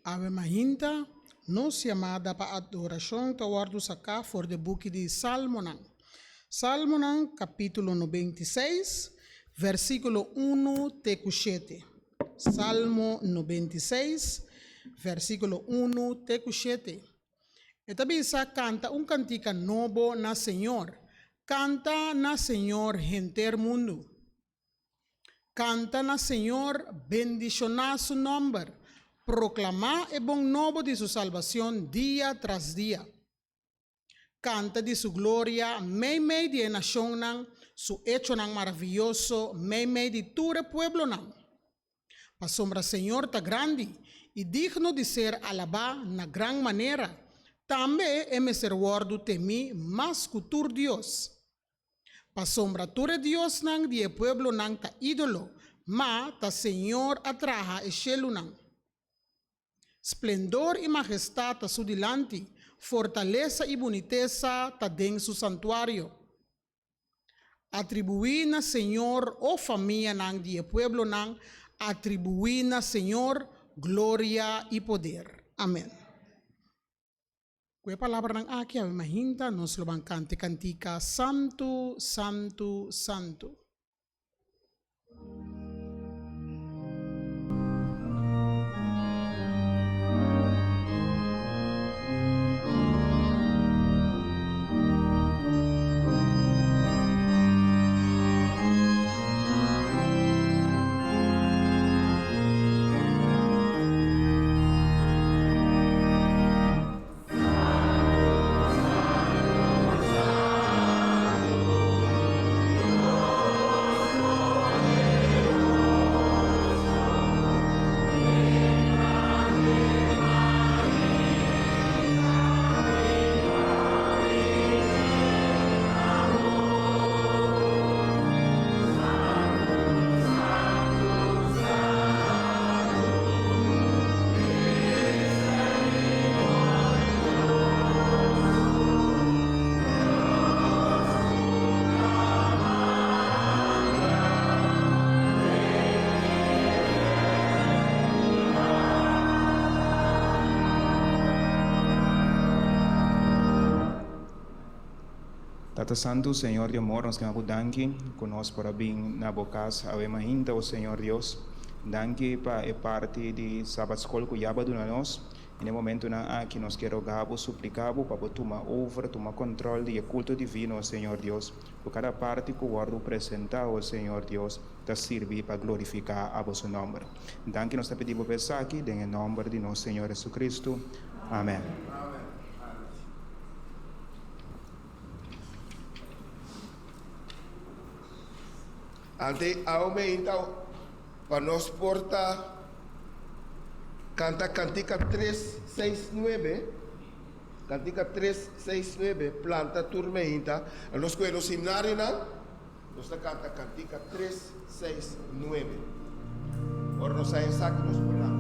Ave Mahinta, nos chamada para adoração tawardo saka for de book de Salmonan. Salmonan, capítulo 96, versículo 1 te 7. Salmo 96, versículo 1 te 7. Esta bisa canta cantica novo na Senhor. Canta na Senhor enter mundo. Canta na Senhor, bendicionar su nombre. Proclamar el buen nuevo de su salvación día tras día. Canta de su gloria, mei de nación nan, su hecho nan maravilloso, mei de todo el pueblo nan. Pa sombra Señor ta grande y digno de ser alabado na gran manera. También é serwordo temi mas cultur Dios. Pa sombra todo Dios nan de pueblo nan ta ídolo, ma ta Señor atraja e shelu nan. Esplendor e majestad a su delante, fortaleza y boniteza ta den su santuario. Atribuína Señor, oh familia nan de pueblo nan, atribuína Señor, gloria y poder. Amén. Kwe palabra nan aki Ave Mahinta, nos lo van cante cantica Santo, Santo, Santo. Tata Santo, Senhor de amor, nós queremos danke conosco para vir na bocas Ave Mahinta, o Senhor Deus. Danke para a parte de Sabbath School que já na nós. E no momento na que nós queremos rogar, suplicar para tomar over, tomar controle do culto divino, Senhor Deus. Por cada parte que o guardo apresentar, o Senhor Deus, te servir para glorificar a vosso nome. Danke nós te pedimos pensar aqui, em nome de nosso Senhor Jesus Cristo. Amém. Ante aumenta para nos porta canta cantica 369 cantica 369 planta turmenta a los que los seminario nos canta cantica 369 ahora nos hay sacros por la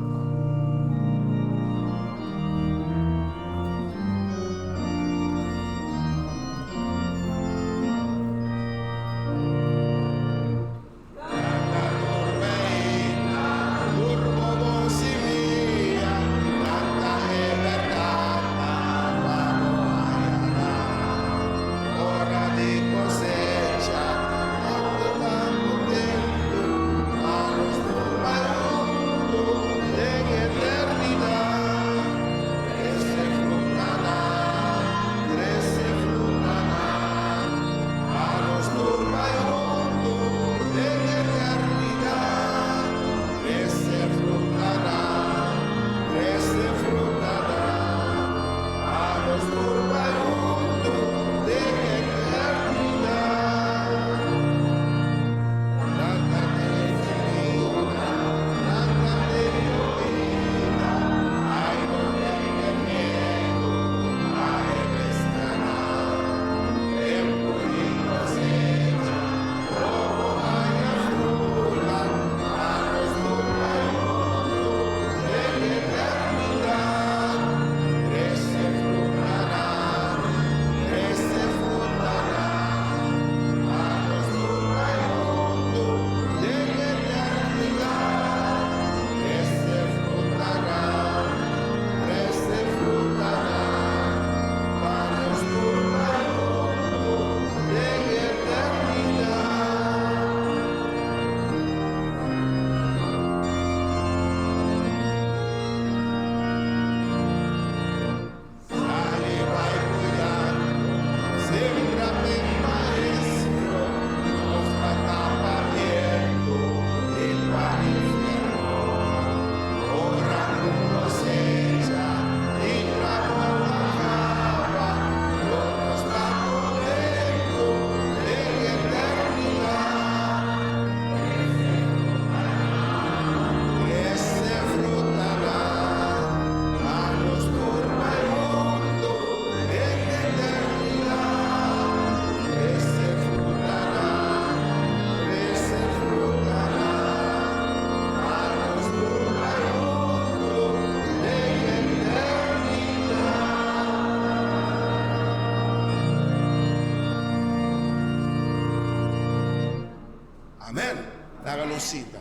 nosita.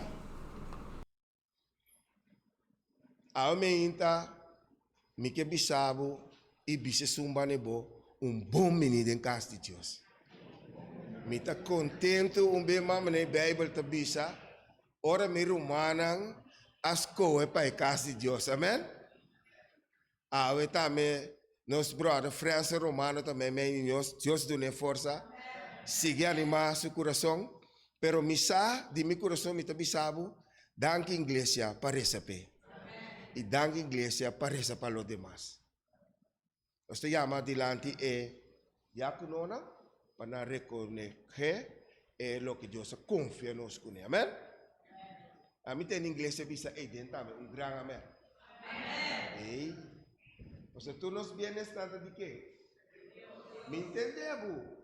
Ao meinta, Mike Bisabo, e Bisse Sumbanebo, bom menino em casa de Deus. Me está contento bem mamãe Bíblia tá bisa, ora me romanang as coisas para a casa de Deus, amém? Awe também, nosso brother França Romano também, Deus dá força, sigue animar seu coração, pero misa de meu coração me está bisabo, danke igreja para receber, e danke igreja para receber para os demais. Nós te chama dilante já conona para reconhecer lo que Deus confia em nós, amém? A mim tem inglês se bisa dentro grande amém. Amém. O sea, tú nos vienes tanto de qué? ¿Me entendemos?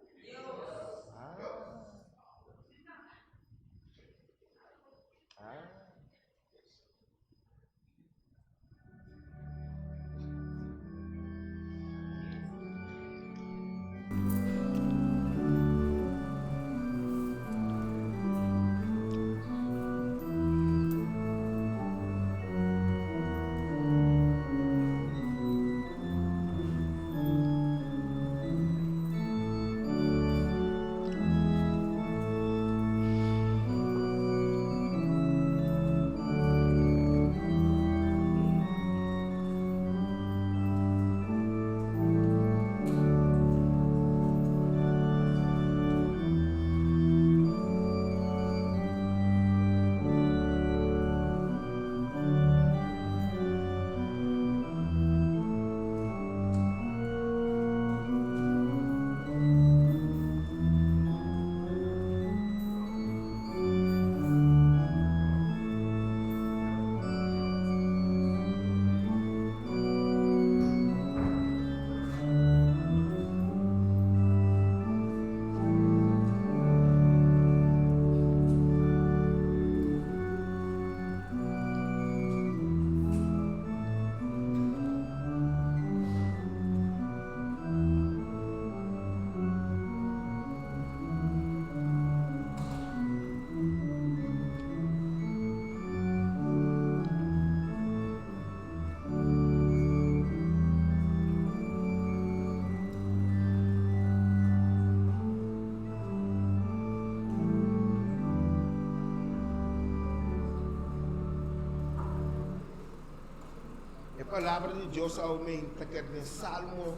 A palavra de Deus aumenta que no Salmo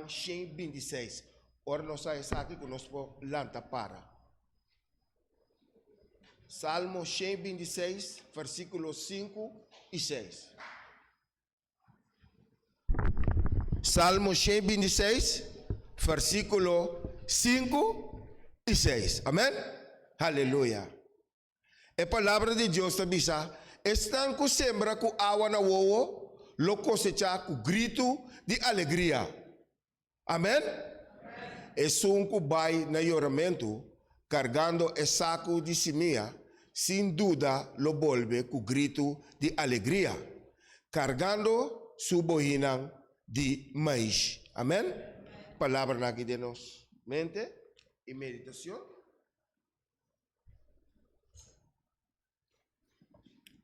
126. Ora nós saímos aqui conosco lanta para. Salmo 126, versículos 5 e 6. Salmo 126, versículo 5 e 6. Amém? Aleluia. A palavra de Deus está dizendo, estão com sembra com água na uovo, lo cosecha com grito de alegria. Amém? E um que vai na oramento, cargando o saco de semia, sem dúvida lo volve com grito de alegria, cargando su boina de maíz. Amém? Palavra na de nos mente e meditação.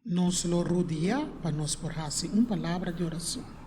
Nos lo rodea para nos por hacer una palabra de oración.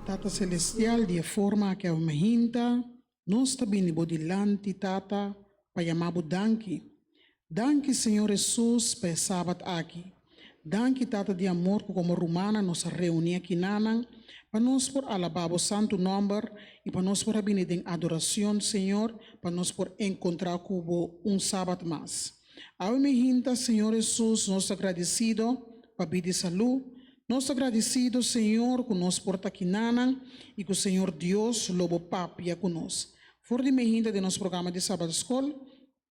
Tata Celestial, de forma que a hinta, nós também bodilante, Tata, para chamar danke. Danke, Senhor Jesus, para sábado aqui. Danke, Tata de amor, como romana nos reunir aqui nanan, para nós por alabar o santo nome e para nós por abrir em adoração, Senhor, para nós por encontrar com sábado mais. Ao me hinta, Senhor Jesus, nós agradecido para pedir saúde, nós agradecido, Senhor, que nós por aqui nanan e que o Senhor Deus lobo papia conosco. For de me hinta de nosso programa de sábado escola,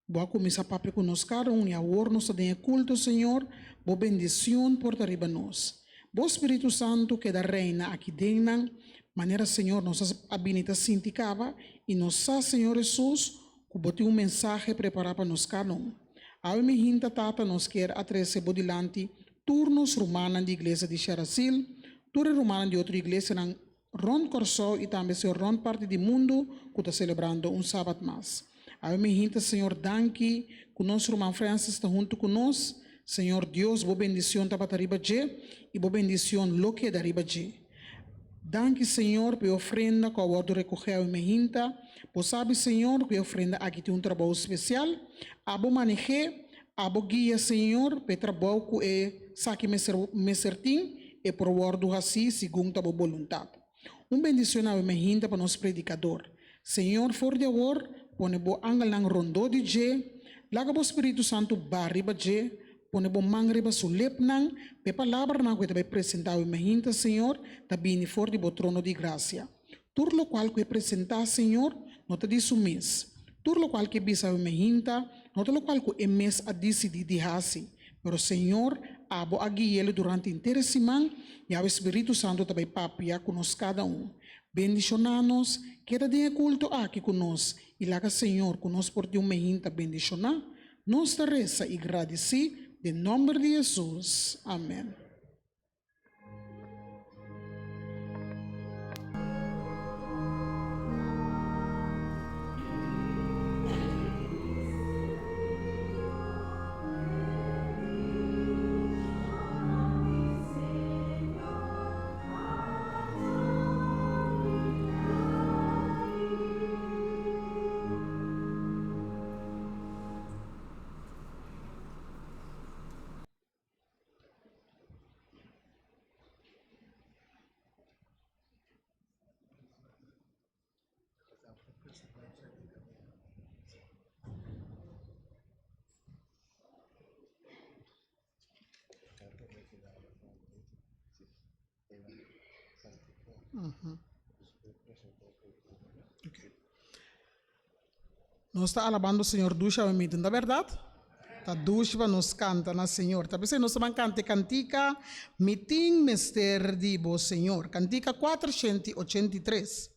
boa começar papia conosco cada e a hora nós tem culto, Senhor, boa bendição por arriba nós. Bom Espírito Santo que da reina aqui dentro, maneira, Senhor, nossa habilita sinticava e nos Senhor Jesus, que botou mensagem preparado para nós cada um. Ao me hinta, Tata, nos quer atrás bodilante, turnos romanos de igreja de Xarasil, turnos romanos de outra igreja na Ron Corso e também se Ron parte do mundo que está celebrando sábado mais. Ao me hinta, Senhor, danke, que o nosso irmão Francis está junto conosco. Senhor Deus, boa bendição para arriba de e boa bendição lo que da arriba de. Danke, Senhor, pela ofrenda que eu vou recorrer ao me hinta. Pois sabe, Senhor, que a ofrenda aqui tem trabalho especial. Abo maneje, abo guia, Senhor, para trabalho que é saque me certinho e por ordem assim, segundo a boa vontade. Bendição ao me hinta para nosso predicador. Senhor, for de agora, põe bo angal nang rondo de je, laga bo Espírito Santo barriba je, põe bo mangriba sulep nang, pe palavra nang que te vai apresentar ao me hinta, Senhor, também for de bo trono de graça. Tur lo qual que apresentar, Senhor, não te diz o mês. Tur lo qual que bisa ao me hinta, não te lo qual que é mês a decidir de hasi. Pero, Senhor, abo a guiá-lo durante inteira semana e ao Espírito Santo também papia conosco cada um. Bendicionanos, queda de culto aqui conosco e lá, Senhor, conosco por ti me hinta bendicionar. Nos te reza e agradeci, em nome de Jesus. Amém. Okay. Nós está alabando o Senhor Dusha, não é verdade? Tá Dusha nos canta na Senhor. Tá pensando, nós também canta cantica, mitim mester de bo Senhor. Cantica 483.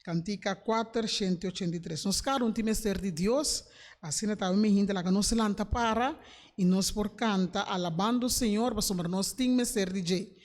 Cantica 483. Nós queremos um mester de Deus, assim está o menino lá que nós lanta para e nós por canta alabando o Senhor, para somar nós tem mester de Deus.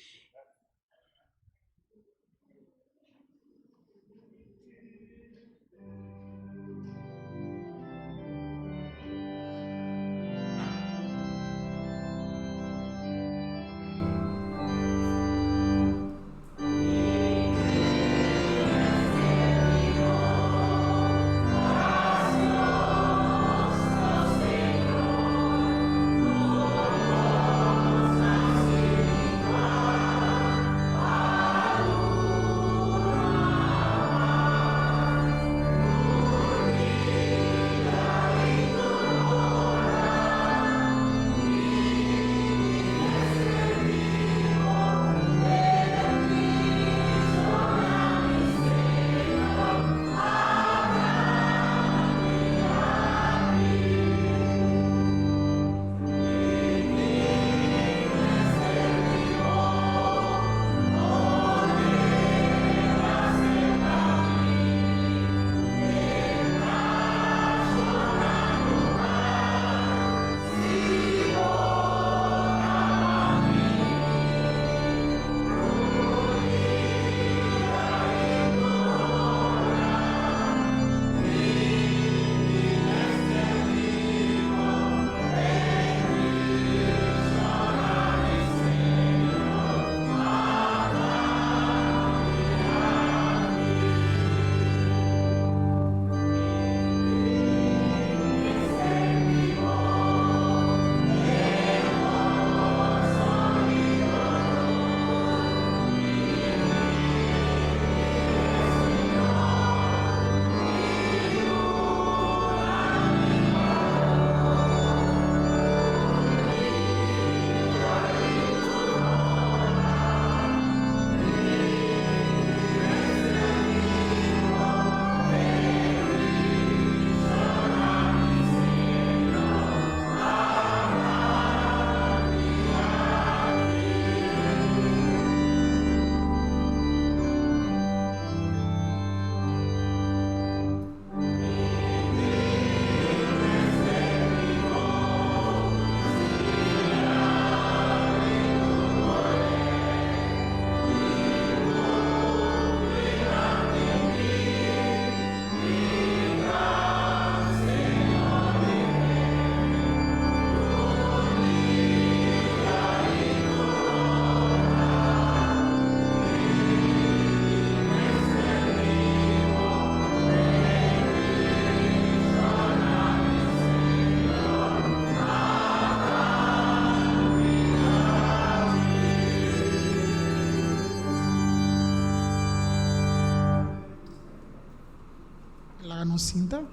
para nos sinta.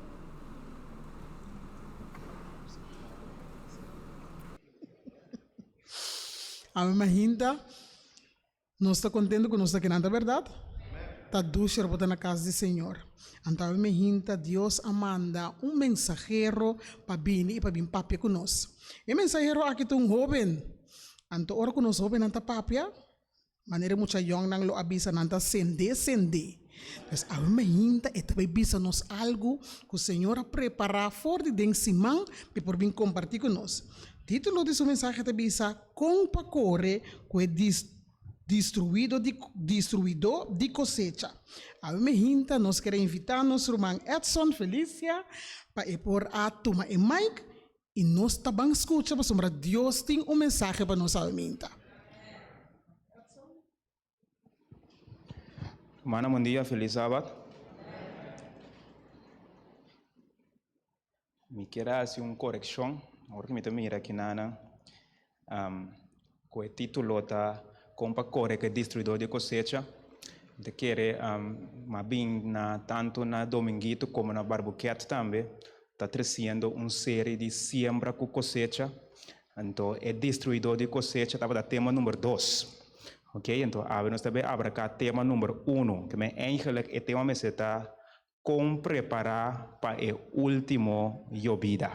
A minha hinta, nós está contente com nós aqui na verdade. Está ducha para na casa do Senhor. Então a minha hinta, Deus manda mensajero para vir e para vir papia conosco. E mensajero aqui tem jovem. Então ora com nós jovem anta papia. Maneira muita young nang lo avisa nanta sende. Mas a minha hinta é também avisa-nos algo que o Senhor prepara fora de dentro simão para por vir compartilhar conosco. Título de sua mensagem é avisa com pacore que é destruído de cosecha. A minha hinta nós queremos invitar nosso irmão Edson Felícia para ir por a turma e Mike e nós também escutamos sobre Deus tem mensagem para nossa hinta. Mana, bom dia, feliz sábado. Me quero fazer uma correção. Agora que me estou mirando aqui, Nana, com o título da Compa Core, que é Destruidor de Cosecha. De querer, mas bem, tanto na Dominguito como na Barbuquete também, está trazendo uma série de siembra com cosecha. Então, é Destruidor de Cosecha, estava no tema número 2. Ok, então, nós também abrimos o tema número 1, que é eigenlijk o tema que está como preparar para o último llovida.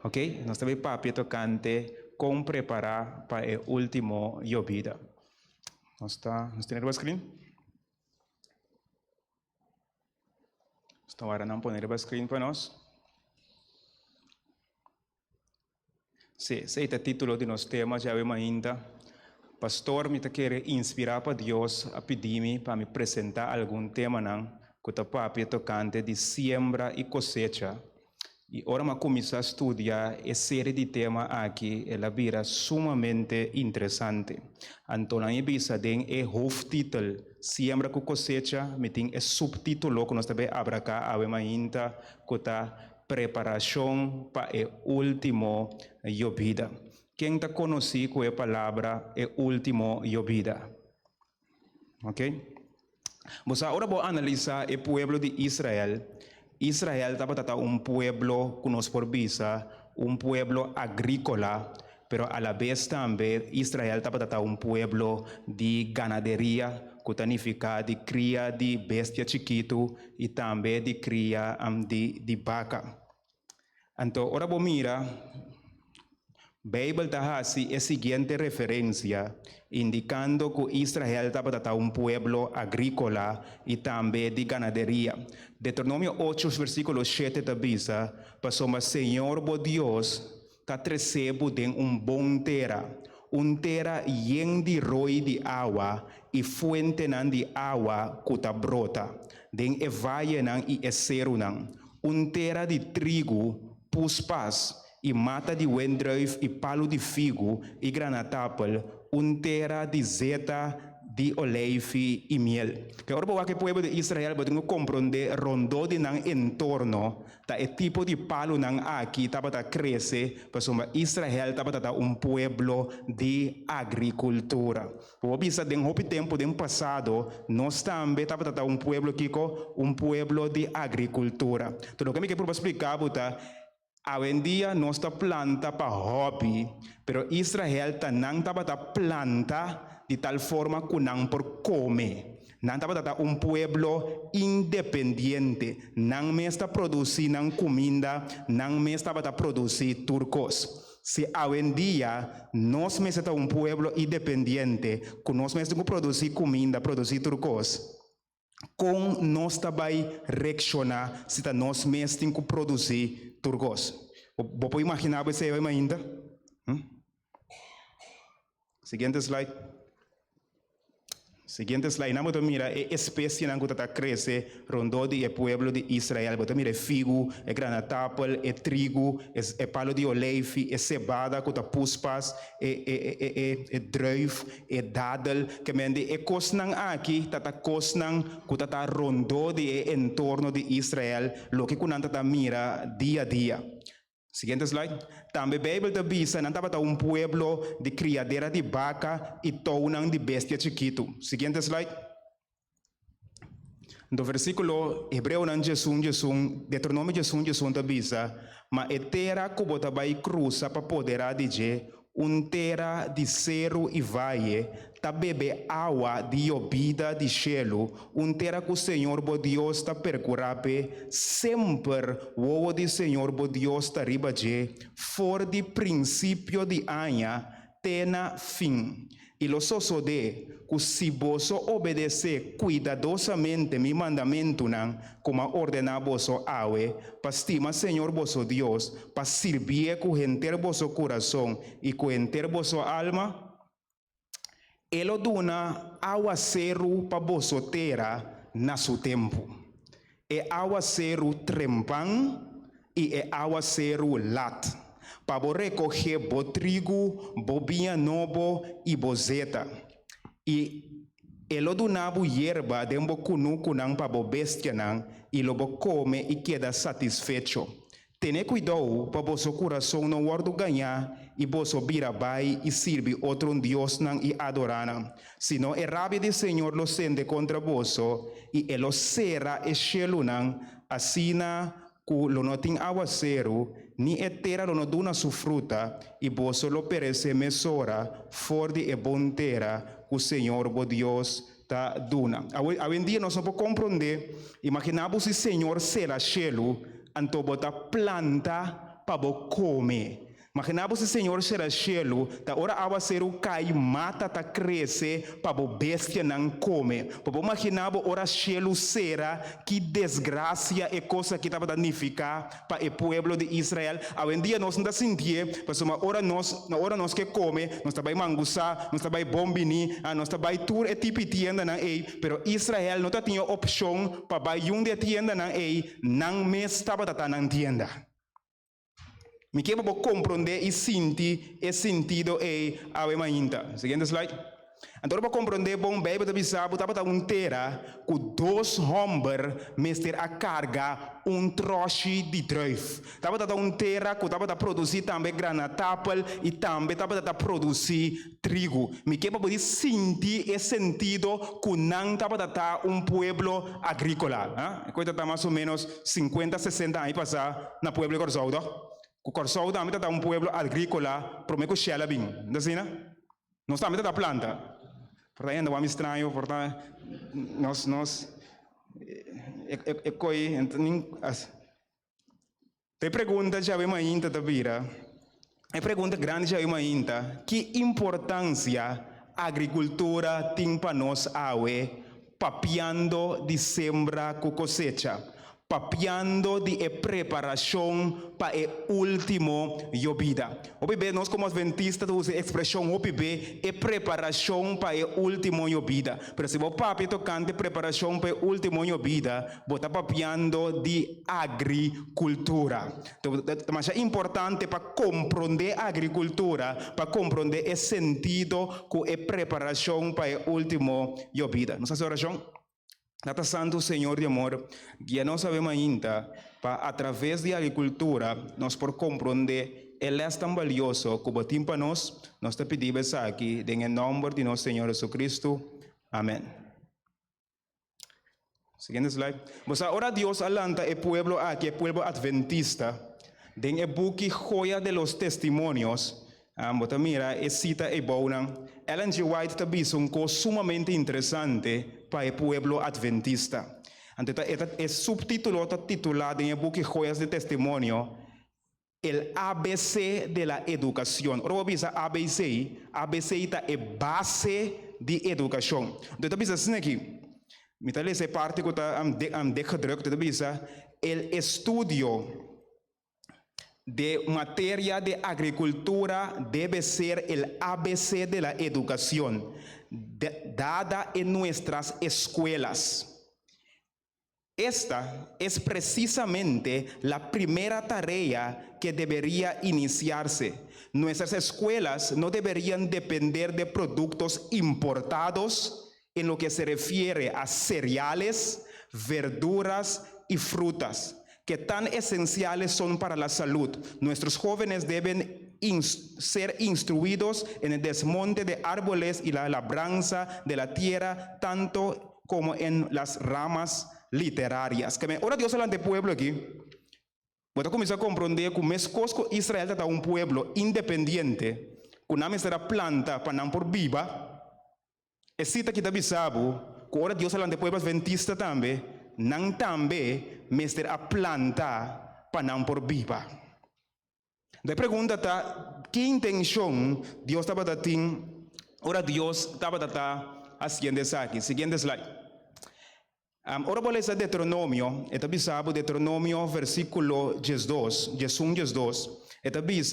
Ok, nós também papi tocante como preparar para o último llovida. Nós temos o screen? Então, agora não poner o screen para nós. Esse é o título de nosso tema, já vemos ainda. Pastor, me quer inspirar para Deus a pedir-me para me apresentar algum tema que está papi tocante de siembra e cosecha. E ora eu começar a estudar essa série de temas aqui, ela vira sumamente interessante. Então, eu bisa den é hoofdtitel, siembra com cosecha, me tem é subtítulo que nós também abra cá, ainda que está preparação para o último llovida. Quem está conhecido com a palavra é último llovida? Ok? Mas agora vou analisar o povo de Israel. Israel estava pueblo que nós por visa, pueblo agrícola, pero a la vez também Israel estava pueblo de ganaderia, que significa de cria de bestia chiquito e também de cria de vaca. Então, agora vou mirar. Bíblia está assim a seguinte referência, indicando que Israel estava pueblo agrícola e também de ganaderia. Deuteronômio 8, versículo 7 avisa, para Senhor, bo Deus, está recebo de bom terra llena de roi de água e fuente de água que está brota, den e valle e esero terra de trigo, puspas, e mata de wendruif e palo de figo e granatapel, terra de zeta, de oleive e miel. Que agora o povo de Israel pode compreender rondo de entorno, tá e tipo de palo aqui estava a crescer, para Israel estava pueblo de agricultura. Por isso, no tempo do passado, nós também estava pueblo kiko, pueblo de agricultura. Então, o que eu quero explicar, hoje em dia, nós planta para hobby, pero Israel não estava planta de tal forma que não por comer. Não estava pueblo independiente, não me está produzindo comida, não me estava produzindo turcos. Se hoje em dia nós me estamos pueblo independiente, que nós mesmos produzir comida, produzir turcos, com nós também reaccionar se nós mesmos temos que produzir turcos. Vou imaginar você ainda? Seguinte slide. Não mira a espécie que está crescendo rondo de pueblo de Israel. Você mira figo, granatapel, trigo, palo de oleive, cebada, que está puspas, druif, dadel, que mende cosnan aqui, está cosnan que está rondo de entorno de Israel, lo que kunanta está mira dia a dia. Seguinte slide. Também a Bíblia avisa que estava pueblo de criadeira de vaca e tounan de bestia chiquito. Seguinte slide. Do versículo Hebreu nan Jesus, Deuteronômio Jesus tabisa, mas a terra que bota vai cruza para poder dizer terra de cero e vale, tá bebe água de obida de cielo, terra que o Senhor bo Deus tá percurape, sempre o de Senhor bo Deus tá riba de, for de princípio de anha, tena fim. E lo sosode, que se você obedecer cuidadosamente mi mandamento nan, como ordenar vosso awe, para estimar Senhor vosso Deus, para servir com enter vosso coração e com enter vosso alma, Ele dona aguacero para vosso terra na seu tempo. É aguacero trempan e é aguacero lat. Para recoger bo trigo, bo vinha novo e bo zeta. E ele donava hierba de bo kunang para bo bestia nang, e lo bo come e queda satisfeito. Tenha cuidado para vosso coração não guardo ganhar e vosso birabai e sirve outro Deus nang e adorar. Senão é rabia de Senhor lo sende contra vosso e ele será e shelu nang assina ku lo no ting aguacero ni etera lo no duna su fruta e vosso lo perece mesora for de e bontera ku Senhor bo Deus ta duna. Hoje em dia nós não podemos compreender, imaginamos se Senhor será chelo anto bota planta para bo comer. Imaginamos se Senhor será chelo, ta ora aguacero cai, mata, ta cresce, para bo bestia não come. Para imaginamos ora chelo será que desgraça é coisa que estava danificar para o povo de Israel. Hoje em dia nós não sentimos, mas na hora nós que come, nós também mangusa, nós também bombini, nós também tour e tipo tienda não é, pero Israel não tinha opção para vai de tienda não é, não mes estava na tienda. Me quero compreender e sentir o sentido a ainda. Seguinte slide. Então, para compreender, bom, bebe da bisabo, estava terra com 2 homens mester a carga troche de druif. Estava terra que estava a produzir também granatapel e também estava a produzir trigo. Me quero poder sentir o sentido que não estava a pueblo agrícola. Coisa está mais ou menos 50, 60 anos passar na pueblo de Corsaudo. O Corsaudo também está pueblo agrícola, promete que ela bem, não sei, não? Nós também está planta. Portanto, ainda vamos estranho, portanto, nós, tem pergunta já vem ainda da vida, é pergunta grande já vem ainda, que importância a agricultura tem para nós, papiando de sembra com cosecha? Papiando de preparação para o último llovida. OPB, nós como adventistas usamos a expressão OPB, é preparação para o último llovida. Mas se você papi tocante preparação para o último llovida, você está papiando de agricultura. Então, é importante para compreender a agricultura, para compreender o sentido que é preparação para o último llovida. Nossa oração? Nata Santo Senhor de amor, que nós sabemos ainda, para através da agricultura, nós por compreender, Ele é tão valioso, que o para nós te pedimos aqui, em nome de nosso Senhor Jesus Cristo. Amém. Seguinte slide. Mas agora Deus alanta o pueblo aqui, o pueblo adventista, en el buque Joya de los Testimonios. Bota mira, cita e boa. Ellen G. White também é coisa sumamente interessante para o pueblo adventista. Então, o subtítulo está titulado em o buque Joias de Testimonio, el ABC de la educación. Ahora vamos a ABC. ABC é base de educação. Então, está assim aqui. Me está lendo parte que está decadruk, está el estudio de materia de agricultura debe ser el ABC de la educación dada en nuestras escuelas. Esta es precisamente la primera tarea que debería iniciarse. Nuestras escuelas no deberían depender de productos importados en lo que se refiere a cereales, verduras y frutas, que tan esenciales son para la salud. Nuestros jóvenes deben ser instruidos en el desmonte de árboles y la labranza de la tierra, tanto como en las ramas literárias. Que ora Deus falando de pueblo aqui, você começa a compreender que mesmo que Israel está um pueblo independente, que não será planta para não por viva, e cita que também sabe que ora Deus falando de pueblo adventista também, não também será planta para não por viva. A pergunta está, que intenção Deus estava tendo, ora Deus estava fazendo isso aqui. Seguinte slide. Ora vou ler Deuteronômio, e também sabe Deuteronômio, versículo 12, 12, e também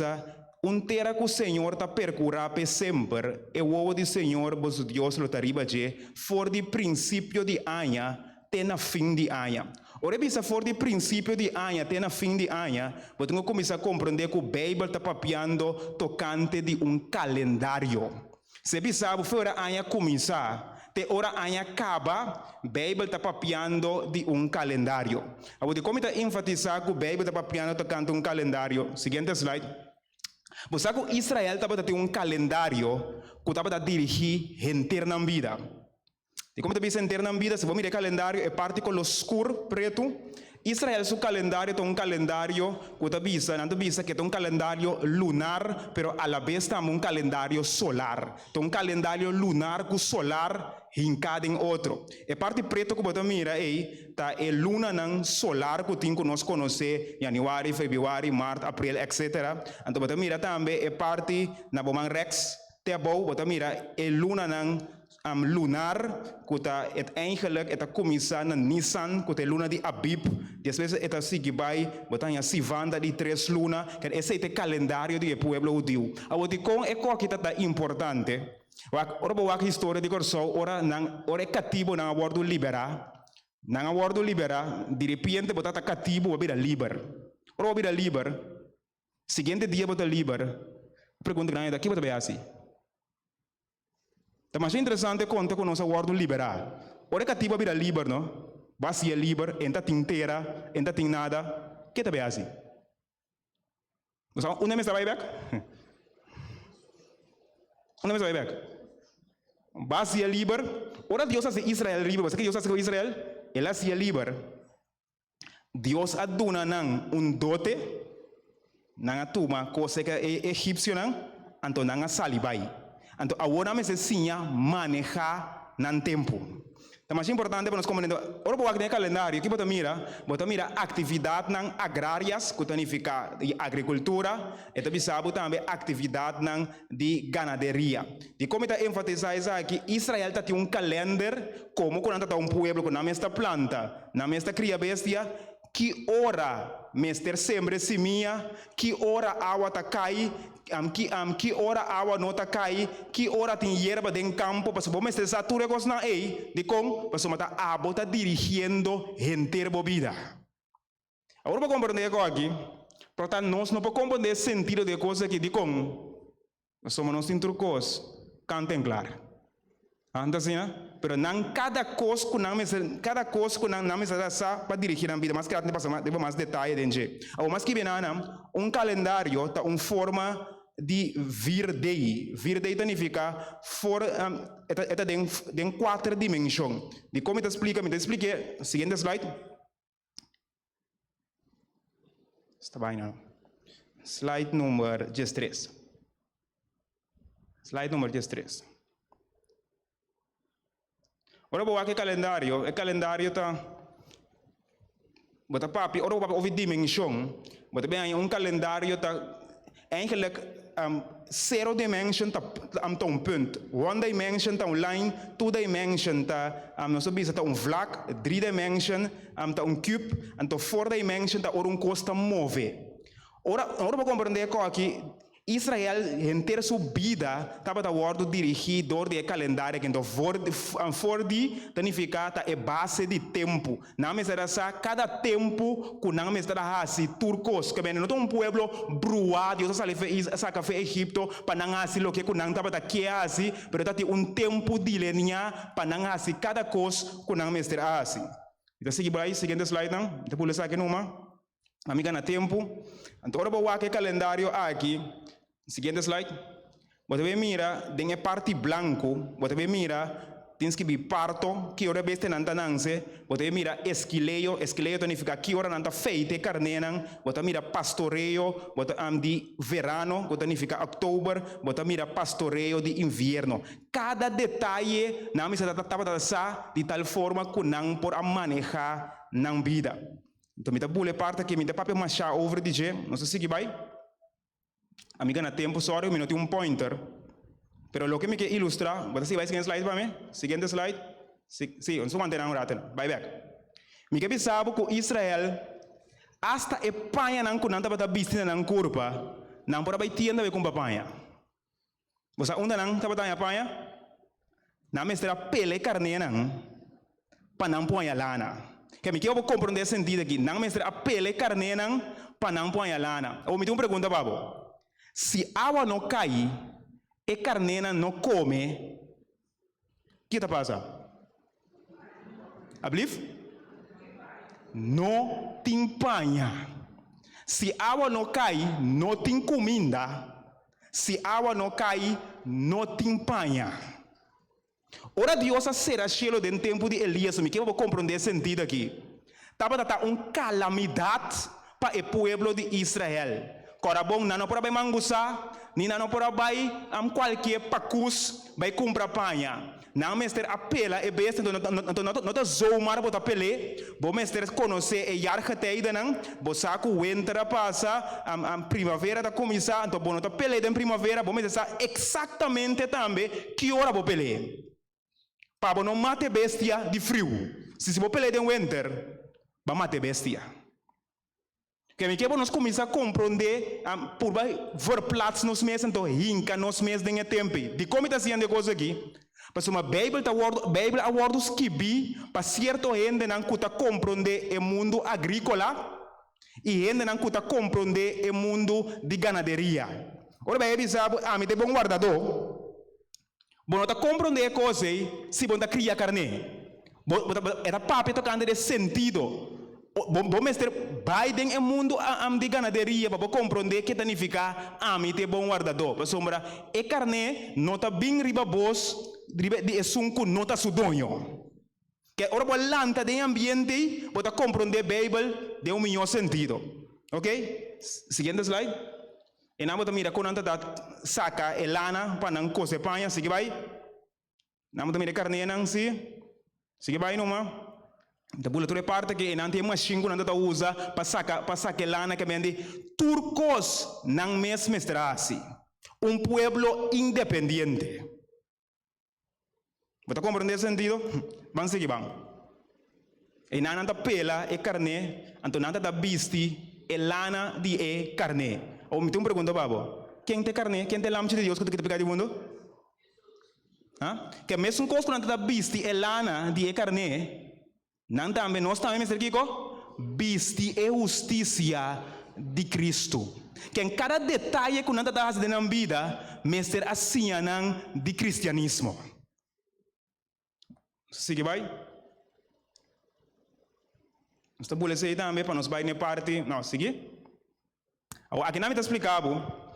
terra que o Senhor está percurando sempre, e o ovo do Senhor, vosso Deus, lo tariba de, for de princípio de ano, até na fim de ano. Ora, bisa for de princípio de ano, até na fim de ano, você começa a compreender que o Bíblia está papiando tocante de calendário. Se você sabe, fora ano começar, te ora ano acaba, a Bíblia está papiando de calendário. Agora, como está enfatizar que o Bíblia está papiando tocante de calendário? Seguinte slide. Você sabe que Israel estava tendo calendário que estava dirigir inteira na vida. E como também inteira na vida, se você mirar o calendário, é parte com o escuro, preto. Israel, seu calendário é calendário que está que é calendário lunar, pero a la vez também calendário solar. É calendário lunar com solar hincado em outro. É parte preto que você mira aí, tá é luna não solar que nós conhecemos, janeiro, fevereiro, março, abril, etc. Então você mira também é parte na Boman Rex, te bom, você mira é luna não lunar, que é eigenlijk é começar na Nissan, que é luna de Abib, depois é seguir vai, botar a Sivanda de 3 luna, que esse é o calendário do povo judeu. Agora, com é coisa que está importante. Ora boa a história de corso, ora é cativo na abordo libera, de repente botar cativo, vai virar liber. Ora vai virar liber. Seguinte dia botar liber. Pergunta grande daqui botar bem assim. Tá mais interessante conta com nossa abordo libera. Ora cativo vai virar liber, não? Bacia liber, entra tinteira, entra tin nada. Que tá bem assim? Então, onde está vai back? Onde vai back? Bacia liber. Ora Deus hace Israel liber. Você que Deus hace com Israel? Ele hace liber. Deus aduna nang dote nang atuma coisa que é egípcio nang anto nang salibai. Anto agora me se sinha manejar nan tempo. É mais importante para nós compreender. Ora boa que calendário, que bota mira atividade nan agrárias, que significa de agricultura, e também sabe também atividade nan de ganaderia. E como está enfatizado aqui, Israel está tem calendário como quando está pueblo que não está planta, não está cria bestia, que hora mester sempre semia, que hora água está cai, que hora água não está cai, que hora tem hierba dentro campo, para o mestre satura coisa na ei, de com, para o mata a bota dirigindo inteira vida. Agora para compreender aqui, portanto nós não podemos compreender o sentido de coisa que de com, somos nós trucos, cantem claro. Anda assim, pero não cada coisa que não me será para dirigir a vida, mas que tem passar mais detalhe dentro. Ou mais que bem calendário tá forma de vir-day significa é tem 4 dimensões. De como me explique, seguinte slide. Está bem, não? Slide número 13. Slide número 13. Ora boa que calendário tá bota papi, ora boa ouvir dimensão, bota bem calendário tá eigenlijk 0 dimension tá punt, 1 dimension tá line, 2 dimension tá não sei se tá vlak, 3 dimension tá cube, and 4 dimension tá costa move. Ora para compreender aqui Israel inteira sua vida estava a bordo dirigido do calendário que então for significa é base de tempo. Não me será cada tempo que não me será assim turcos que não é pueblo bruado Deus saca fe Egipto para não assim lo que não estava aqui assim, pero tá tempo de linha para não assim cada coisa que não me será assim. Então seguinte slide não, depois aqui numa amiga na tempo. Então ora boa que calendário aqui. Seguinte slide. Você mira, tem a parte branco, você mira tens que vir parto, que hora beste nanta nanse, bota mira esquileio significa que hora nanta feite carnenan, bota mira pastoreio, bota di verano, bota significa outubro, bota mira pastoreio de inverno. Cada detalhe na misa tava sa de tal forma que não por a manejar na vida. Então, me bule parte que me dá papel machar over DJ, não sei se que vai. Amiga, na tempo, sorry, eu não tenho pointer. Pero lo que me quer ilustrar, você vai seguir slide para mim? Seguinte slide? Sim, eu sou mantendo um rato. Vai back. Me quer saber que Israel, hasta Espanha não conta para bistina não curva, não para vai tienda vai com papanha. Você onde não tá para papanha? Não me será pele carne não, para não põe a lana. Que me quer compreender sentido aqui, não me será pele carne não, para não põe a lana. Ou me tem uma pergunta, babo. Se a água não cai, e carnena não come, o que está passando? Abliv? Não tem panha. Se água não cai, não tem comida. Se água não cai, não tem panha. Ora Deus será cheio de tempo de Elias, me que eu vou compreender sentido aqui. Estava calamidade para o povo de Israel. Corabong não para vai mangusa, ni não para vai qualquer pacus vai comprar panha. Não mestre apela e besta não tá zoomar para pele, bom mestre conhecer e jarra teida não, bom saco winter passa, primavera da começar, então bom não tá pele da primavera, bom mestre sabe exatamente também que hora vou pele. Para não mate bestia de frio. Se vou pele de winter, vai mate bestia. Que me quero nós começar a compreender por ver platos nos meses então hinca nos meses de tempo. De como está sendo a coisa aqui? Mas uma Bíblia a wordos que bi para certo gente não cuta compreender o mundo agrícola e gente não cuta compreender o mundo de ganaderia. Ora bem, sabe, me tem bom guardador. Bom, tá compreender a coisa se bom tá criar carne. Era papo tocando de sentido. Bom mestre Biden é mundo de ganaderia para compreender que significa te bom guardador para sombra e carne nota bem riba bos de esunco nota sudonho que ora boa lanta de ambiente para compreender Bible de melhor sentido, ok? Seguinte slide. E namo mira quando anda saca elana para não coser panha, sigue vai. Namo mira carne não se sigue vai numa. Então, por outra parte, que não tem machine que não usa para sacar lana que vende turcos não mesmo assim. Pueblo independente. Você compreende esse sentido? Vamos seguir, vamos. E não anda pela e carne, então não anda bisti e lana de carne. Ou me tem uma pergunta, babo. Quem tem carne? Quem tem lamche de Deus que tu quer pegar de mundo? Que mesmo coisa que não anda bisti e lana de carne, não também, nós também, Mr. Kiko, bisti e justiça de Cristo. Que em cada detalhe que nós estamos fazendo na vida, Mr. assim de cristianismo. Sigue vai? Nós estamos aí também para nós vai na parte. Não, sigue? Aqui não me está explicando.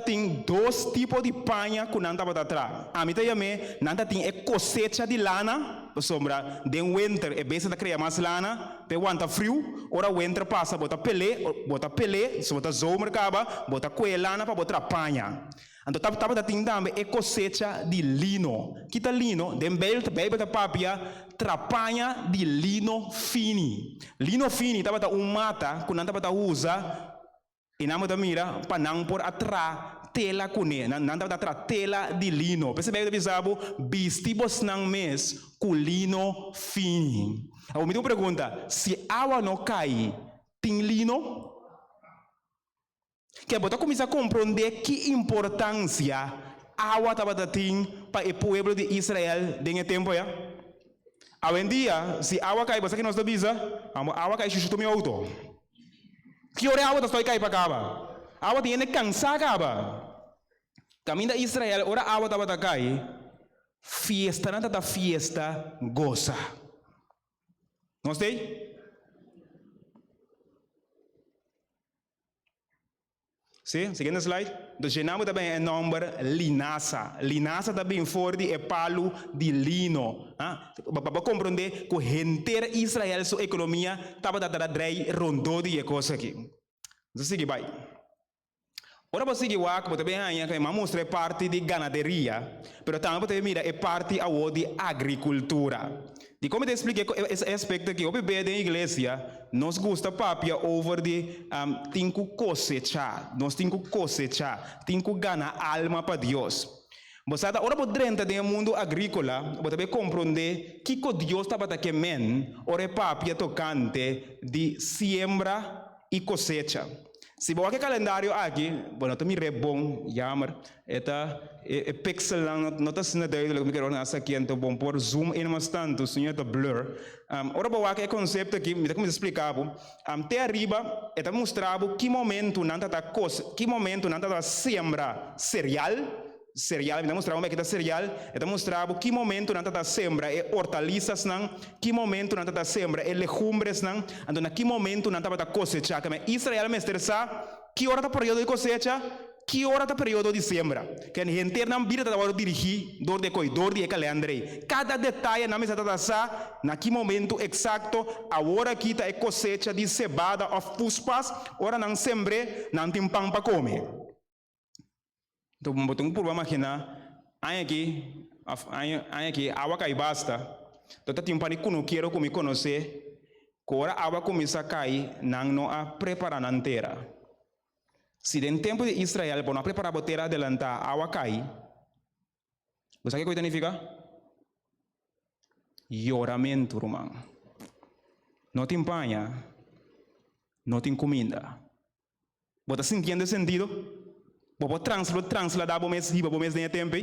Tem dois tipos de panha que não estava atrás. A mim também, não tem cosecha de lana, sombra, de winter, é bem se criar mais lana, de aguenta frio, ora winter passa, bota pele, se bota zomer acaba, bota coelho lana para botar panha. Então, estava também cosecha de lino. Que tá lino, de bebe da papia, trapanha de lino fini. Lino fini, estava mata, que não estava usa. E não me mira para não por atrás tela cune, não dá atrás tela de lino. Percebe que sabe vestimos não mes com lino fino. Eu me dou pergunta, se água não cai, tem lino? Que você começa a compreender que importância água estava tendo para o povo de Israel nesse tempo já. Hoje em dia, se água cai, você que não está visa, água cai chuchu meu auto. Que hora a água está caindo para cá? A água tem que cansar cá. Caminho de Israel, ora a água está caindo. Fiesta, não está fiesta, goza. Não sei? Sim, seguinte slide. Do genamo também é número linasa. Linasa também for de palo de lino. Para compreender que inteira Israel sua economia estava dando drei rondou de coisa aqui. Então sigue vai. Ora para seguir o que também aí que mostra parte de ganaderia, mas também para mira é parte a de agricultura. E como eu te expliquei esse aspecto aqui, o bebê da igreja nos gusta papia over de tinco cosecha, nós tinco cosecha, tinco gana alma para Deus. Você ora por dentro do mundo agrícola, você deve compreender que Deus está para que men, ora papia tocante de siembra e cosecha. Se você calendário aqui, bueno, também é bom, jammer, é pixel não está sendo daí, eu quero nessa aqui, então bom por zoom in mais tanto, senhor tá blur. Ora para que conceito aqui, me como explicar, até arriba, é mostrar que momento não tá coisa, que momento não tá siembra cereal, me mostrar como é que tá cereal, é mostrar que momento não tá siembra é hortaliças não, que momento não tá siembra é legumes não, então na que momento não tá cosecha, que Israel me estressa, que hora tá período de cosecha, que hora tá período de siembra, que a gente não vira da hora dirigir, dor de coidor de calendário, cada detalhe na mesa tá sa, na que momento exato, a hora que tá é cosecha de cebada of puspas, hora não sembre, não tem pão para comer. Então, vamos por imaginar, aí aqui, água cai basta. Então, tem um panico não quero me conhecer, que a água começa a cair, não a preparar na inteira. Se no tempo de Israel, para não preparar a terra adelantar, a água cai, você sabe o que significa? Choramento, irmão. Não tem panha, não tem comida. Você está sentindo o sentido? Vou transladar para o mês de tempo.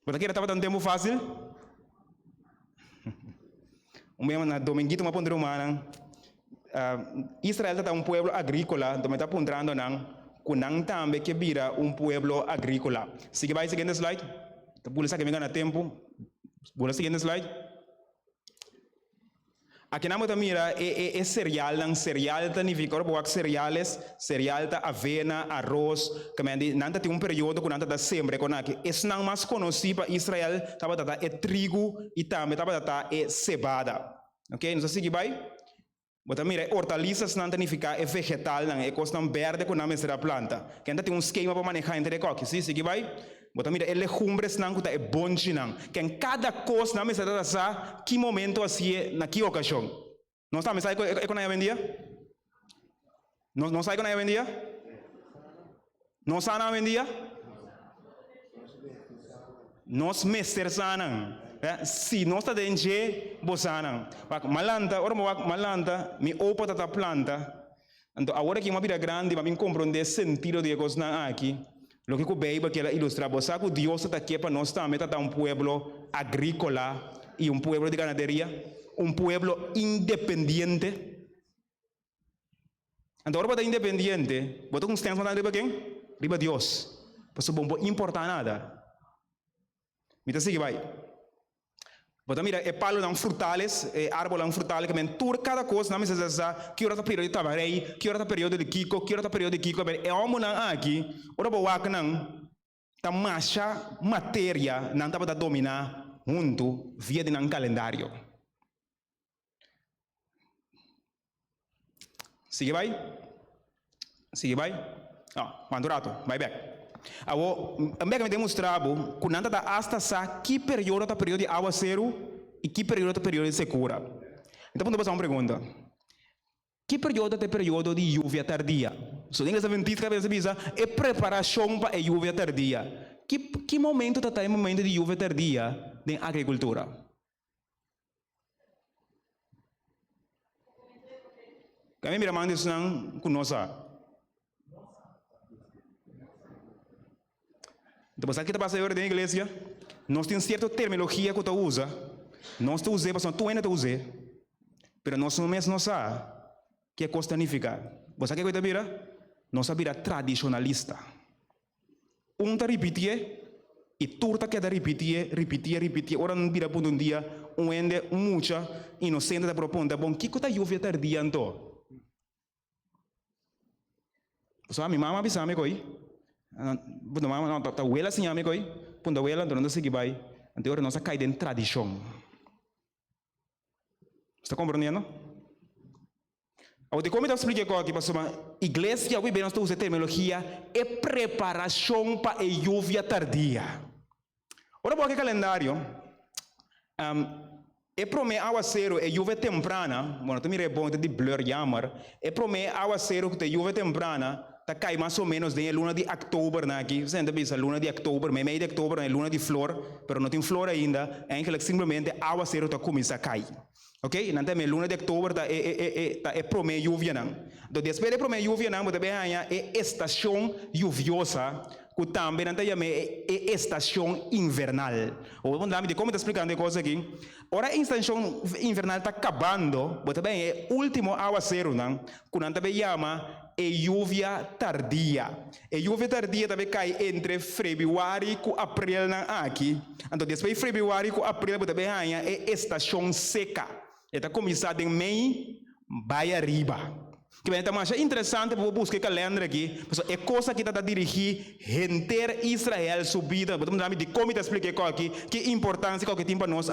Você quer estava dando tempo fácil? Na dominguito uma ponte romana, Israel está um pueblo agrícola, também está apontando que não também que vira um pueblo agrícola. Siga vai seguinte slide. Pula que me ganha tempo. Pula seguinte slide. Aqui na moda mira é cereal significa que cereal tá avena, arroz, que não tem um período que não tá sempre com aqui. Esse não mais conhecido para Israel, tá é trigo e também tá é cebada. Ok? Não sei se vai. Bota mira, hortaliças não significa é vegetal, não é coisa verde com nome da planta. Que ainda tem um esquema para manejar entre coque. Se vai. Bota mira, é legumes não que é bom não. Que em cada coisa na mesa da sa, que momento assim na que ocasião. Não está me sai com a vendia? Não sai com a vendia? Não sai na vendia? Nós mestres sanam. Se nós está dentro, bosanam. Malanta, me opa da planta. Então agora que uma vida grande, mas me compreender sentido de coisa aqui. Lo que o Bíblia quer ilustrar, você que Deus está aqui para nós também está um pueblo agrícola e um pueblo de ganaderia, um pueblo independente. Então, agora para independente, você não tem que riba quem? Riba Deus. Porque isso não importa nada. Me sigue vai. Você mira, é palo não frutales, é árvore não frutales, que mentura cada coisa, não me diz que hora está período de tabarei, que hora está período de kiko, que hora está período de kiko, é homem não aqui, ora boa que não, tá marcha matéria, não está para dominar junto via de um calendário. Sigue vai? Mandurato, vai back. Agora, me demonstrava que não está hasta que período está período de aguaceiro e que período está período de secura. Então, vamos fazer uma pergunta. Que período é período de lluvia tardia? Se ninguém sabe que é preparação para a lluvia tardia. Que momento está o momento de lluvia tardia na agricultura? Kami mira mandi senang kunosa. Então, sabe o que está passando agora na igreja? Nós temos certa terminologia que tu usa. Nós te usamos, mas tu ainda te usa. Mas nós não sabemos o que coisa significa. Você sabe o que vira? Nós vira tradicionalista. Está repetir, e tu está querendo repetir. Ora não vira por um dia, ende muita inocente da proposta. Bom, que coisa eu vou ter dia então? So mi mama bisa me koi. Bunda mama não tá wela assim me koi. Punda wela então não sei que vai. Anterior nossa cai dentro tradição. Está compreendendo? Agora como eu expliquei aqui para uma igreja, we bem nós usa terminologia é preparação para a lluvia tardia. Ora porque calendário é prome aguacero e lluvia temprana, bueno, tu mira bom de blur jammer, é prome aguacero que te lluvia temprana, tá cai mais ou menos de luna de outubro na aqui, você ainda pensa luna de outubro, meio de outubro é luna de flor, pero não tem flor ainda, é que simplesmente aguacero tá começa a cair. Ok? Nanti me luna de outubro é prome lluvia não. Então depois de prome lluvia não, você vê aí é estação lluviosa, que também nanti é estação invernal. Ou vamos lá, como está explicando a coisa aqui? Ora a estação invernal está acabando, você vê é último aguacero não, que nanti chama é lluvia tardia. A lluvia tardia também cai entre fevereiro e abril não aqui. Então depois de fevereiro e abril você vê aí é estação seca. Está começando em meio, vai arriba. Que bem, então, é interessante para buscar o calendário aqui, porque é coisa que está dirigir inteiro Israel subida. Vamos dar de como te expliquei aqui, que importância que tem para nós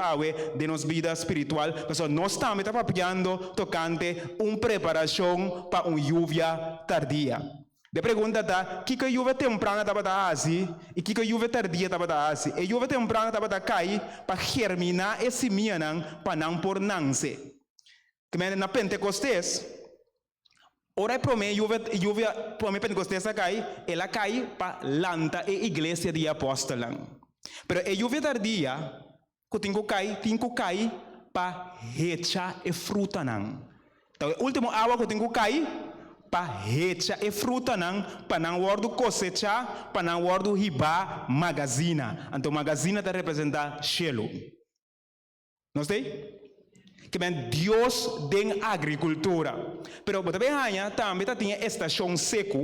de nossa vida espiritual. Porque nós também estamos papiando, tocante, uma preparação para uma lluvia tardia. A pergunta é, que a lluvia temprana estava assim e que a lluvia tardia estava assim? A lluvia temprana estava cair para germinar esse mianang para não por nanse. Que na Pentecostes, ora para mim lluvia para mim Pentecostes ela cai para lanta a igreja de apóstolos. Pero a lluvia tardia que tem que cair para recha e fruta não. Então, o último água que tem que cair para recha e fruta não, para não word cosecha, para não word riba magazina. Então magazina está representa chelo. Não sei? Que bem Deus tem agricultura. Pero também há também tem estação seco,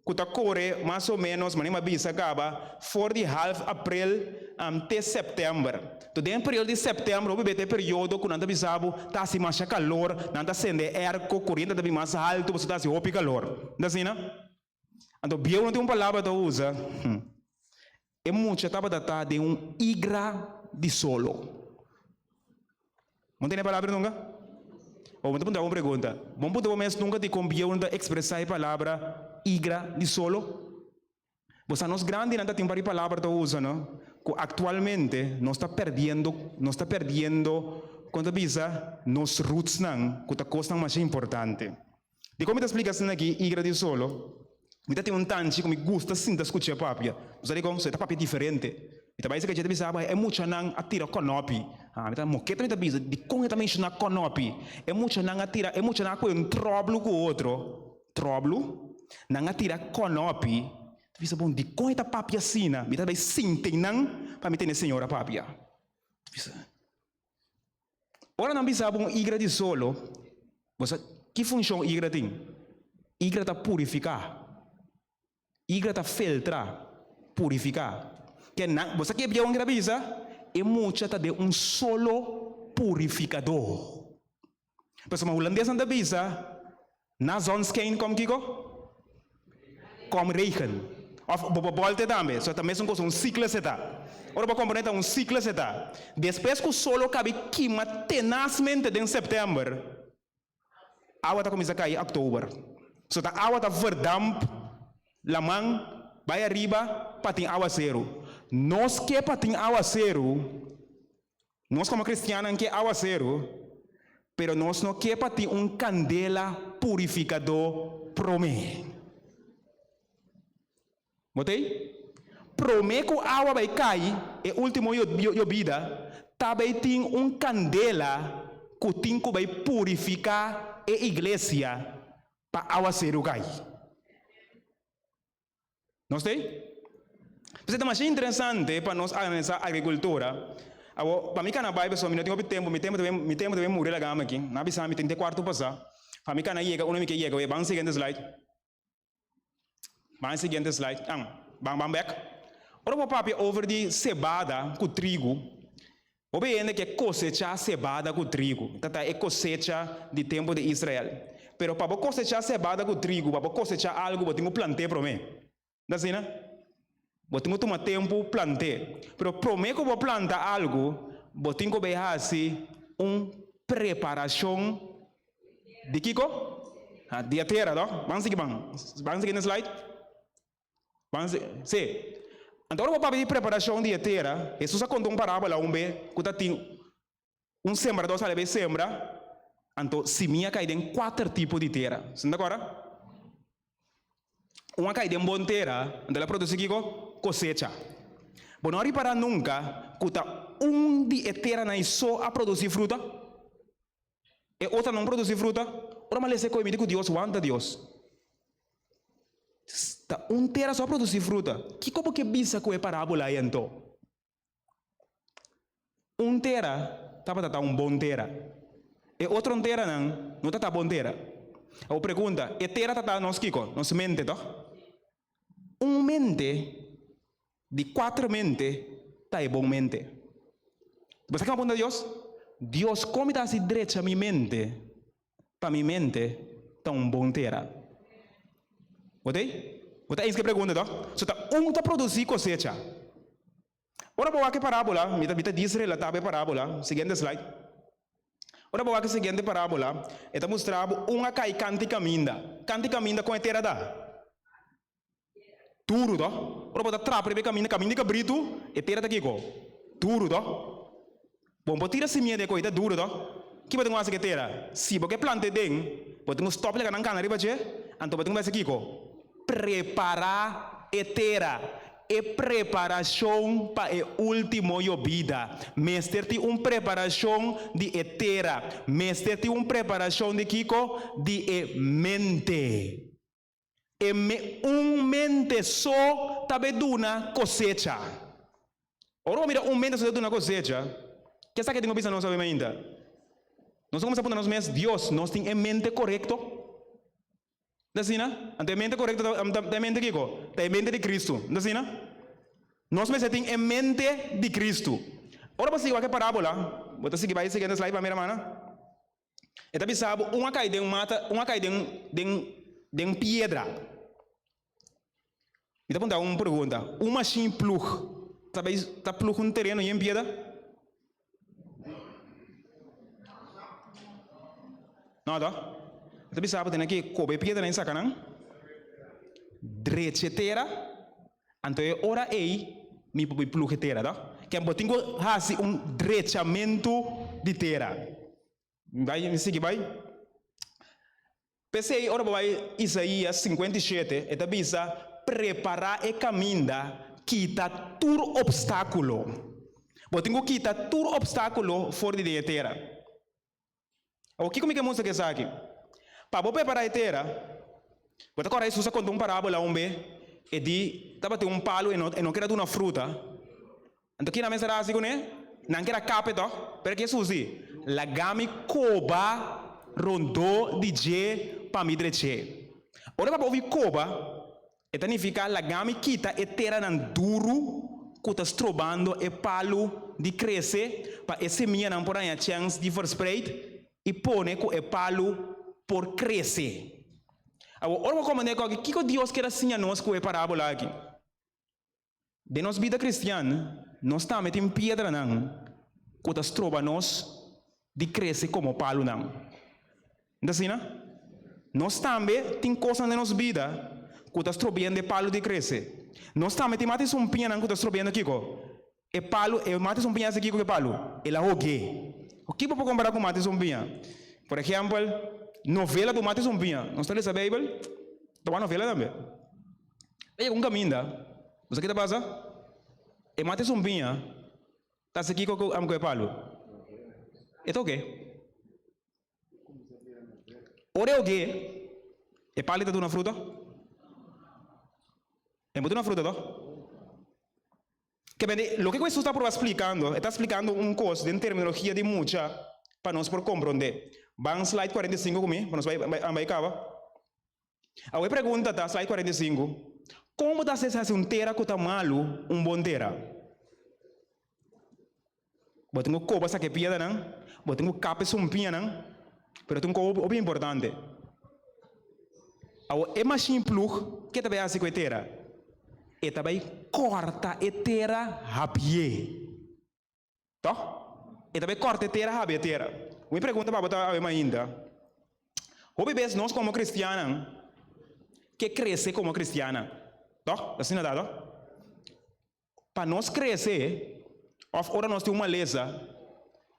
que está corre mais ou menos, mas nem bisa acaba, for de half abril até setembro. Então, dentro do período de setembro, o período que não está bisabo, está se mais calor, não está sendo erco, corrente está mais alto, você está se opi calor. Não é assim, não? Então, Bíblia não tem uma palavra que usa. É muito estava de igra de solo. Não tem palavra nunca? Ou vamos dar uma pergunta. Vamos poder nunca te conviar a expressar a palavra igra de solo? Você não é grande, não tem uma palavra que usa, não? Actualmente nós está perdendo quando visa nos roots não, que a coisa mais importante. De como te explicação aqui, igra de solo, me tem um tanto que me gusta sim de escutar papia. Você diz como você está papia diferente. E também se que a gente pensava é muito não atira conopi. Ah, então moqueta me tá bisa de como também chama conopi. É muito não atira, é muito não com um trouble com o outro. Trouble, não atira conopi. Bisa bom de como está papia assim, me também sinte não para me ter senhora papia. Bisa. Ora não bisa bom igra de solo. Você que função igra tem? Igra tá purificar. Igra tá filtrar, purificar. Que não, você que é um gravisa, é muito de um solo purificador. Pessoal, holandês não bisa, na zonskijn como kiko, como regen. Of bobolte também, só também são um ciclo seta. Ora para compreender um ciclo seta. Depois que o solo cabe queima tenazmente em setembro, a água está começando a cair em outubro. So a água está verdamp, la mão vai arriba para ter aguaceiro. Nós que para ter aguaceiro, nós como cristianos que aguaceiro, pero nós não que para ter candela purificador promê. Botei? Promê que a água vai cair, e último vida, também tem candela que tem que vai purificar a igreja para aguaceiro cair. Não sei? Isso é mais interessante para nós analisar a agricultura. Para mim, na Bíblia, eu não tenho tempo de morrer a gama aqui. Na Bíblia, eu tenho quarto passar. Para mim, na chega, uma que chega, vamos seguinte slide. Vamos seguinte slide. Vamos back. Ora, o papo over de cebada com trigo. Obviamente que cosecha cebada com trigo. Tata é cosecha de tempo de Israel. pero para cosechar cebada com trigo, para cosechar algo, eu tenho que plantar para mim. Não assim, né? Eu tenho que tomar tempo plantar. Pero para mim que eu vou plantar algo, eu tenho que ver assim preparação de Kiko? De terra, não? Vamos seguir no slide? Vamos seguir. Então, eu vou pedir preparação de terra. Jesus contou parábola que tem sembrador sabe sembra. Então, semente cai em 4 tipos de terra. Está agora? Uma cai em boa terra, então ela produz cosecha. Bom, não reparar nunca que de terra não é só a produzir fruta e outra não produzir fruta. Ora, mas você comigo que Deus wanta Deus. Terra só produzir fruta. Que como que bisa com a parábola aí então? Terra estava bom terra. E outra terra não está bom terra. Eu pergunto, a terra está nos Kiko, nos mente, tá? Mente de 4 mente está bom mente. Você quer apontar Deus? Deus como está assim direita a minha mente, para minha mente está bom terra. Ok? Você é isso que pergunta, tá? So está produzir cosecha. Ora boa que parábola, me diz relatar a parábola, seguinte slide. Ora boa que seguinte parábola, está mostrando uma cai canti caminda com a terra da. Turo, tá? Ora boa trapre be caminda de cabrito, e terra daqui co. Turo, tá? Bom, pode tirar semente de coisa duro, tá? Que pode fazer que terra? Se porque plante dentro, pode stop le canang canari bache, então pode fazer aqui co. Preparar a terra. É preparação para o último vida. Mestre tem preparação de terra. Mestre tem preparação de Kiko de mente. Mente só tabe duna cosecha. Ora mira mente só duna cosecha. Que sabe que tenho pensado não sabe ainda. Nós vamos apontar nos meus Deus, nós tem mente correto. Dasina, ante mente correcta, ante mente Kiko, ante mente de Cristo. Dasina, nós mesmos temos mente de Cristo. Ora você vai que parábola, você seguir vai seguir slide para minha mana. Eta bisabo uma cai de mata, uma cai de pedra. Me dá uma pergunta, uma machine plug, sabe, tá plug terreno em pedra? Nada. Tapi sabe tem aqui cobe piedra nem sacanang drecetera anto é ora ei mi plugetera tá que é botingo hasi drechamento de terra vai me seguir vai pensei ora vai Isaías 57 eta bisa preparar e caminda quita tur obstáculo botingo quita tur obstáculo fora de terra o que como que mostra que aqui para você preparar a terra, você agora Jesus contou parábola e di estava tem palo e não quer dar uma fruta. Então que na mesa assim né? Não quer capeta, porque Jesus lagami coba rondo de je para me direche. Ora para ouvir coba, significa lagami quita e terra nan duro que está estrobando e palo de crescer para esse minha não por aí a chance de verspreid e pone com e palo por crescer. Agora vou comentar aqui, o que Deus quer ensinar nós com a parábola aqui? De nossa vida cristã, nós estamos em pedra não, que está trova nós de crescer como palo não. Não assim, não? Nós também tem coisas na nossa vida que está trobando de palo de crescer. Nós também tem mais um pinha não que está trobando aqui com e palo, e mais um pinha aqui com palo, ele rogue. O que pode comparar com mais um pinha? Por exemplo, novela do Mate Zumbinha. Não está lendo a Bíblia? Está uma novela também. Aí um caminho, você que está passando? E Mate Zumbinha está aqui com o palo. É ok. Ora o que? E palo está dando uma fruta? É muito uma fruta, não? Que bem, o que Jesus está explicando? Está explicando coisa de terminologia de muita para nós por compreender. Vamos slide 45 comigo, para nós vai acabar. A pergunta está, slide 45. Como está se um terra que está malo, bom terra? Botem o coba saque piada não, botem o capa sumpinha não, pero tem um coba bem importante. A machine plug, que também é assim com a terra. E também corta a terra rapie. Tá? E também corta a terra rapie a terra. Uma pergunta para botar ainda. O bebê nós como cristiana, que cresce como cristiana. Tá? Assim não dá, tá? Para nós crescer, agora nós temos uma lesa.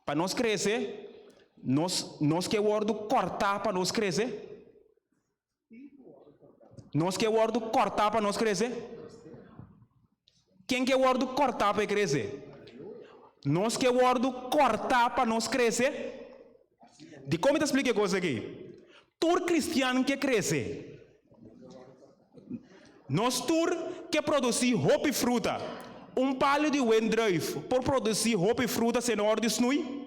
Para nós crescer, nós que o cortar para nós crescer. Nós que o cortar para nós crescer. Quem que o cortar para crescer? Nós que o cortar para nós crescer. De como te explico a coisa aqui? Todo cristiano que cresce. Nós todos que produzir roupa e fruta. Palho de wendrive por produzir roupa e fruta sem ordem de snui.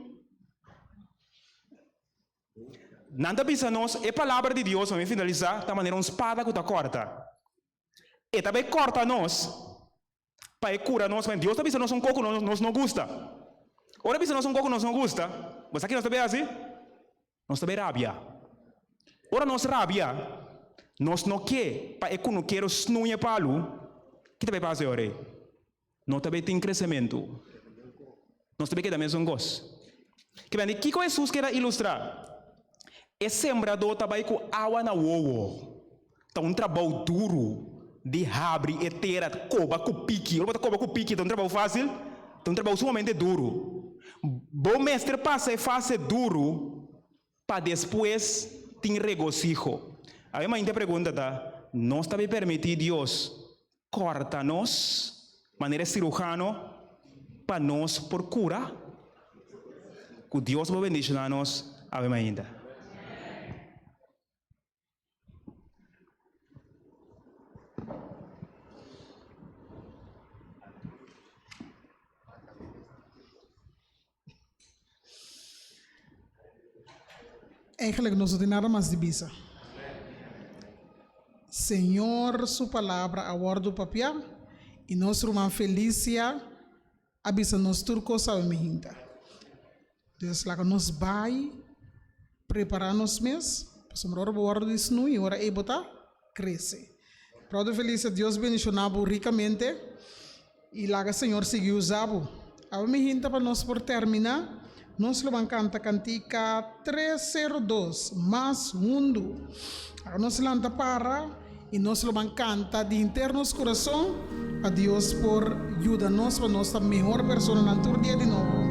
Nada pensa nós, é a palavra de Deus, vamos finalizar, da maneira uma espada que está corta. E também corta nós, para curar nós, mas Deus está pensando nós um pouco, nós não gosta. Ora pensa nós um pouco, nós não gosta. Mas aqui nós também é assim? Nós também rabia. Ora nós rabia, nós não quer, para que não quer snui palo, que também passa agora? Nós também tem crescimento. Nós também queremos um gosto. Que bem, o que Jesus quer ilustrar? É sembrador também com água na uova. Então, um trabalho duro de abre e terra, coba com pique. Não coba com pique, então um trabalho fácil. Então, um trabalho sumamente duro. Bom mestre passa e faz duro para depois ter regocijo. Aí, uma pergunta, tá? Nós também permitir Deus corta-nos maneira cirurgiana para nós por cura. Que Deus vai bendicionar nós ainda. Eigenlijk não tem nada mais de bisa. Senhor, sua palavra a do papel e nós uma felícia abisa nos turcos sabe hinta. Deus lá que nos vai preparar nos mês, para o word isso não e ora é botar cresce. Pronto felícia Deus bendicionava ricamente e lá que o Senhor seguiu usando. A me hinta para nós por terminar. Nós vamos cantar cantica 302, mais mundo. Nós vamos para e nós vamos cantar de internos coração a Deus por ajudar-nos para nós ser a melhor pessoa na dia de novo.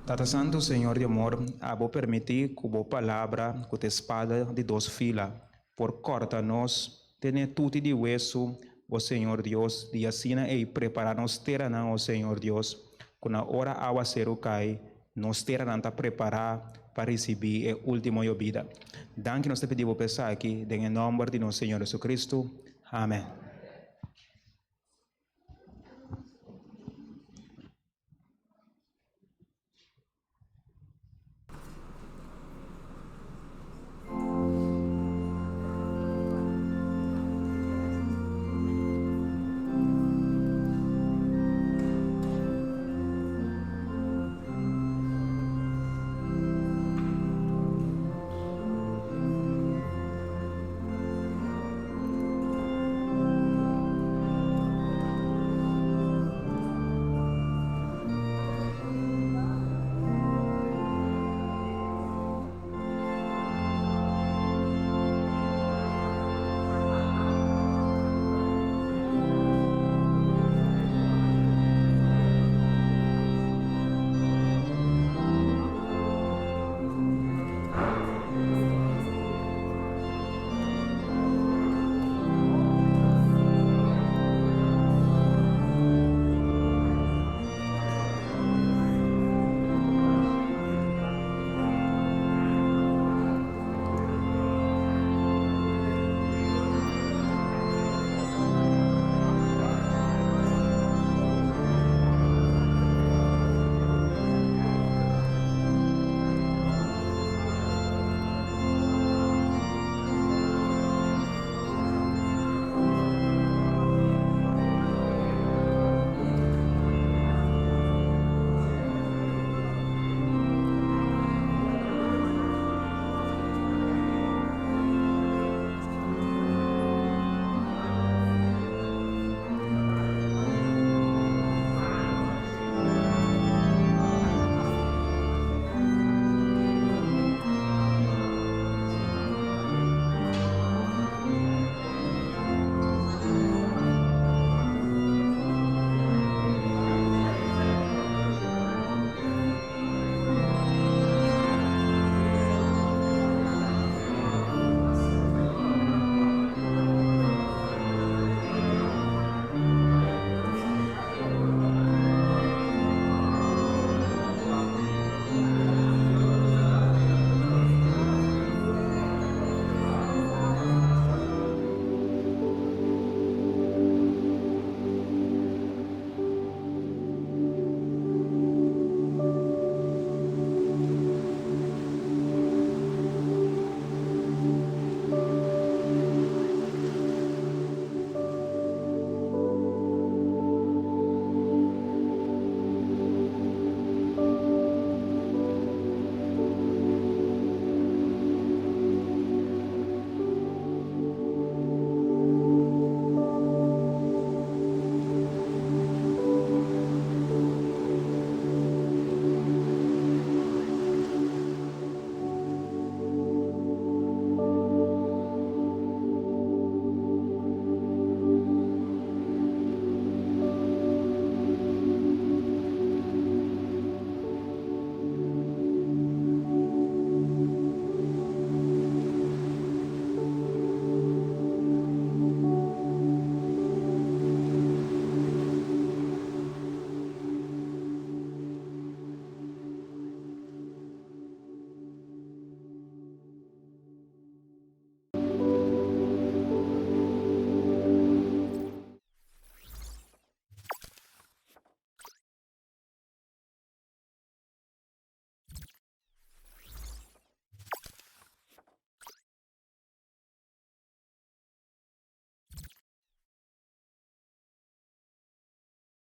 Tata Santo, Senhor de amor, abo permitir que a palavra, com a espada de 2 filas, por corta-nos, tenha tudo de hueso, ó Senhor Deus, de assina e preparar-nos terana, ó Senhor Deus, quando a hora aguacero cai, nos terana está preparar para receber a última vida. Danke nós te pedimos pensar aqui, em nome de nosso Senhor Jesus Cristo. Amém.